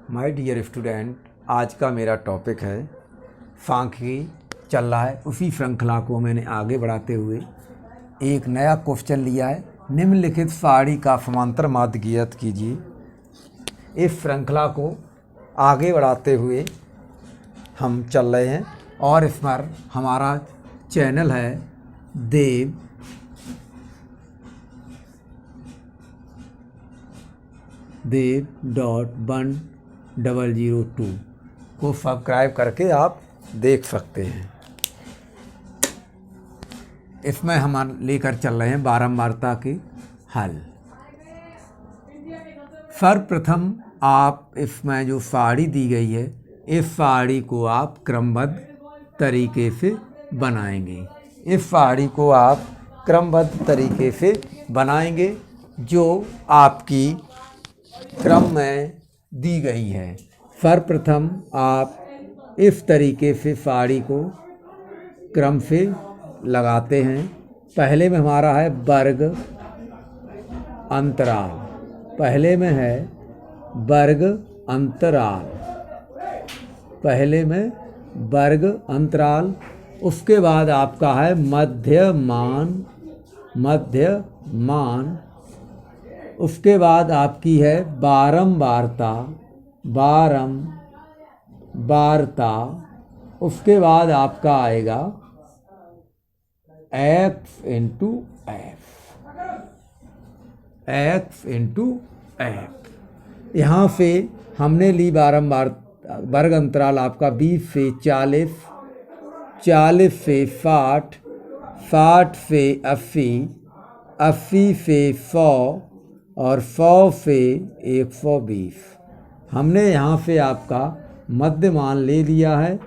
My dear student, आज का मेरा टॉपिक है सांख्यिकी चल रहा है। उसी श्रृंखला को मैंने आगे बढ़ाते हुए एक नया क्वेश्चन लिया है। निम्नलिखित सारणी का समांतर माध्य ज्ञात कीजिए। इस श्रृंखला को आगे बढ़ाते हुए हम चल रहे हैं और इस पर हमारा चैनल है dev.1002 को सब्सक्राइब करके आप देख सकते हैं। इसमें हम लेकर चल रहे हैं बारंबारता के हल। सर्वप्रथम आप इसमें जो सारणी दी गई है, इस सारणी को आप क्रमबद्ध तरीके से बनाएंगे। इस सारणी को आप क्रमबद्ध तरीके से बनाएंगे जो आपकी क्रम में दी गई है। सर्वप्रथम आप इस तरीके से सारणी को क्रम से लगाते हैं। पहले में हमारा है वर्ग अंतराल, पहले में है वर्ग अंतराल, पहले में वर्ग अंतराल। उसके बाद आपका है मध्यमान, मध्यमान। उसके बाद आपकी है बारंबारता, बारंबारता। उसके बाद आपका आएगा x इंटू एफ। यहाँ से हमने ली बारंबार वर्ग अंतराल आपका 20 से 40, 40 से 60, 60 से 80, 80 से 100 और 100 से 120। हमने यहाँ से आपका मध्यमान ले लिया है।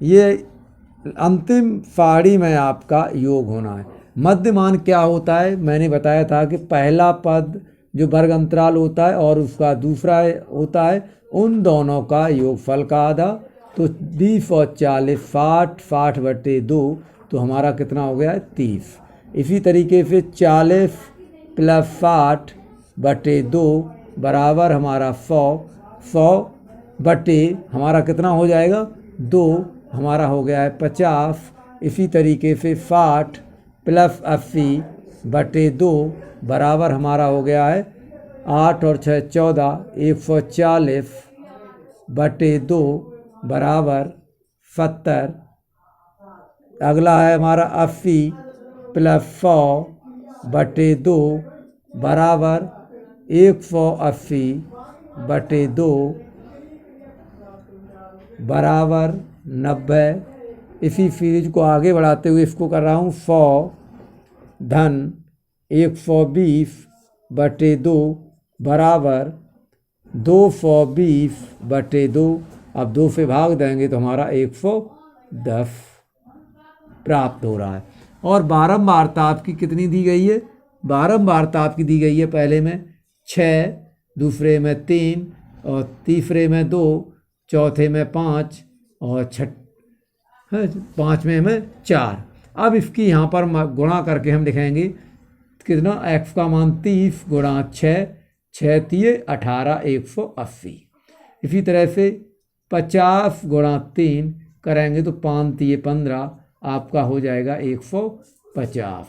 ये अंतिम सारणी में आपका योग होना है। मध्यमान क्या होता है? मैंने बताया था कि पहला पद जो वर्ग अंतराल होता है और उसका दूसरा होता है, उन दोनों का योगफल का आधा। तो 20 और 40, 60, 60/2, तो हमारा कितना हो गया है? 30। इसी तरीके से 40 + 60/2 बराबर हमारा 100, 100 हमारा कितना हो जाएगा? 2, हमारा हो गया है 50। इसी तरीके से 60 + 80/2 बराबर हमारा हो गया है 8 और 6 14, 140/2 बराबर 70। अगला है हमारा 80 + 100/2 बराबर 180/2 बराबर 90। इसी सीरीज को आगे बढ़ाते हुए इसको कर रहा हूँ 100 धन 120/2 बराबर 220/2। अब 2 से भाग देंगे तो हमारा 110 प्राप्त हो रहा है। और बारंबारता आपकी कितनी दी गई है? बारंबारता आपकी दी गई है पहले में 6, दूसरे में 3 और तीसरे में 2, चौथे में 5 और पाँचवें में 4। अब इसकी यहाँ पर गुणा करके हम लिखेंगे कितना? x का मान 30 गुणा 6, 6 तिये 18, 180। इसी तरह से 50 गुणा 3 करेंगे तो 5 तिये 15, आपका हो जाएगा 150।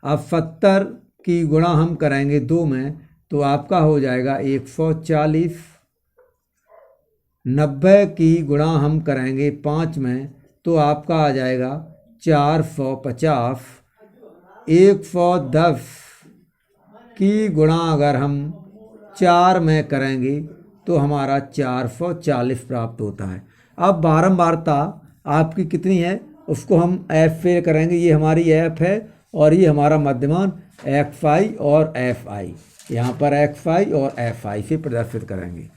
अब 70 की गुणा हम करेंगे 2 में तो आपका हो जाएगा 140। 90 की गुणा हम करेंगे 5 में तो आपका आ जाएगा 450। 110 की गुणा अगर हम 4 में करेंगे तो हमारा 440 प्राप्त होता है। अब बारंबारता आपकी कितनी है उसको हम एफ से करेंगे। ये हमारी एफ है और ये हमारा मध्यमान XI और FI। यहाँ पर XI और FI से प्रदर्शित करेंगे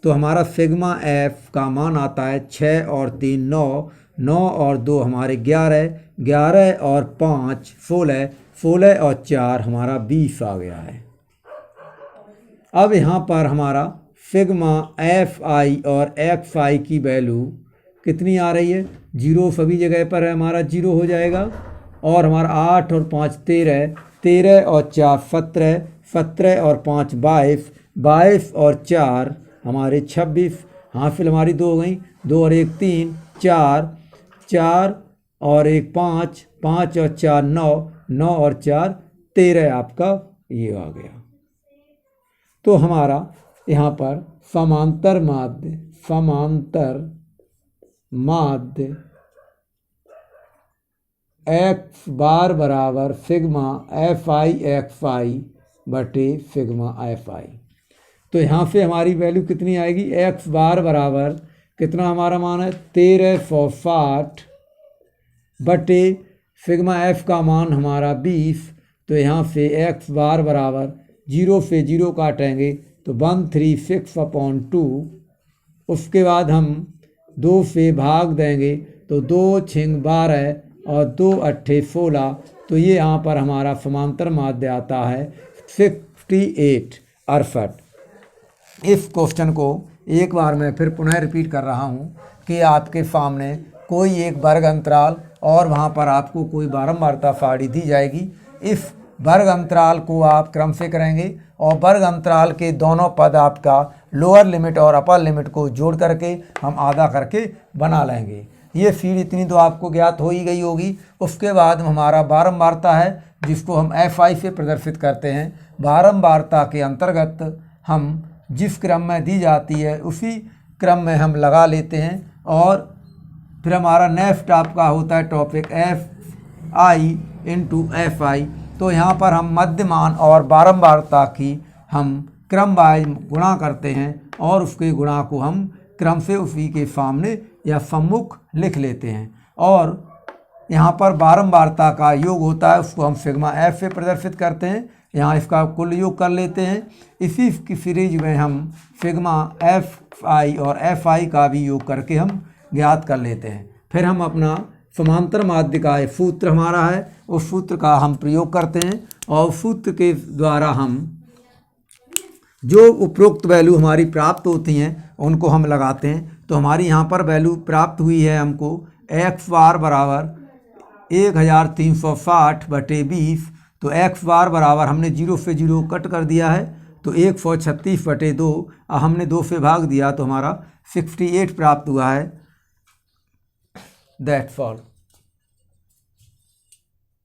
तो हमारा सिग्मा एफ का मान आता है 6 और 3 9, 9 और 2 हमारे 11, 11 और 5 16, 16 और 4 हमारा 20 आ गया है। अब यहाँ पर हमारा सिग्मा FI और XI की वैल्यू कितनी आ रही है? 0 सभी जगह पर है, हमारा 0 हो जाएगा। और हमारा 8 और 5 13, 13 और 4 17, 17 और 5 22, 22 और 4 हमारे 26, हासिल हमारी 2 हो गई, 2 और 1 3, 4, 4 और 1 5, 5 और 4 9, 9 और 4 13 आपका ये आ गया। तो हमारा यहाँ पर समांतर माध्य एक्स बार बराबर सिग्मा एफ आई एक्स आई बटे सिग्मा एफ आई। तो यहाँ से हमारी वैल्यू कितनी आएगी, एक्स बार बराबर कितना हमारा मान है 1360 बटे सिग्मा एफ का मान हमारा 20। तो यहाँ से एक्स बार बराबर 0 से 0 काटेंगे तो 136/2। उसके बाद हम 2 से भाग देंगे तो 2 6 12 और 2 8 16। तो ये यहाँ पर हमारा समांतर माध्य आता है 68। इस क्वेश्चन को एक बार मैं फिर पुनः रिपीट कर रहा हूँ कि आपके सामने कोई एक वर्ग अंतराल और वहाँ पर आपको कोई बारंबारता सारणी दी जाएगी। इस वर्ग अंतराल को आप क्रम से करेंगे और वर्ग अंतराल के दोनों पद आपका लोअर लिमिट और अपर लिमिट को जोड़ करके हम आधा करके बना लेंगे। ये सीढ़ी इतनी तो आपको ज्ञात हो ही गई होगी। उसके बाद हमारा बारंबारता है जिसको हम एफ आई से प्रदर्शित करते हैं। बारंबारता के अंतर्गत हम जिस क्रम में दी जाती है उसी क्रम में हम लगा लेते हैं और फिर हमारा नेक्स्ट आपका होता है topic F I into F I. तो यहाँ पर हम मध्यमान और बारंबारता की हम क्रम वाइज गुणा करते हैं और उसके गुणा को हम क्रम से उसी के सामने या सम्मुख लिख लेते हैं। और यहाँ पर बारंबारता का योग होता है उसको हम सिग्मा एफ से प्रदर्शित करते हैं। यहाँ इसका कुल योग कर लेते हैं। इसी की सीरीज में हम सिग्मा एफ आई और एफ आई का भी योग करके हम ज्ञात कर लेते हैं। फिर हम अपना समांतर माध्य का एक सूत्र हमारा है उस सूत्र का हम प्रयोग करते हैं और सूत्र के द्वारा हम जो उपरोक्त वैल्यू हमारी प्राप्त होती हैं उनको हम लगाते हैं। तो हमारी यहाँ पर वैल्यू प्राप्त हुई है हमको एक्स बार बराबर 1360 बटे 20। तो एक्स बार बराबर हमने 0 से 0 कट कर दिया है तो 136 बटे 2 हमने 2 से भाग दिया तो हमारा 68 प्राप्त हुआ है। That's all.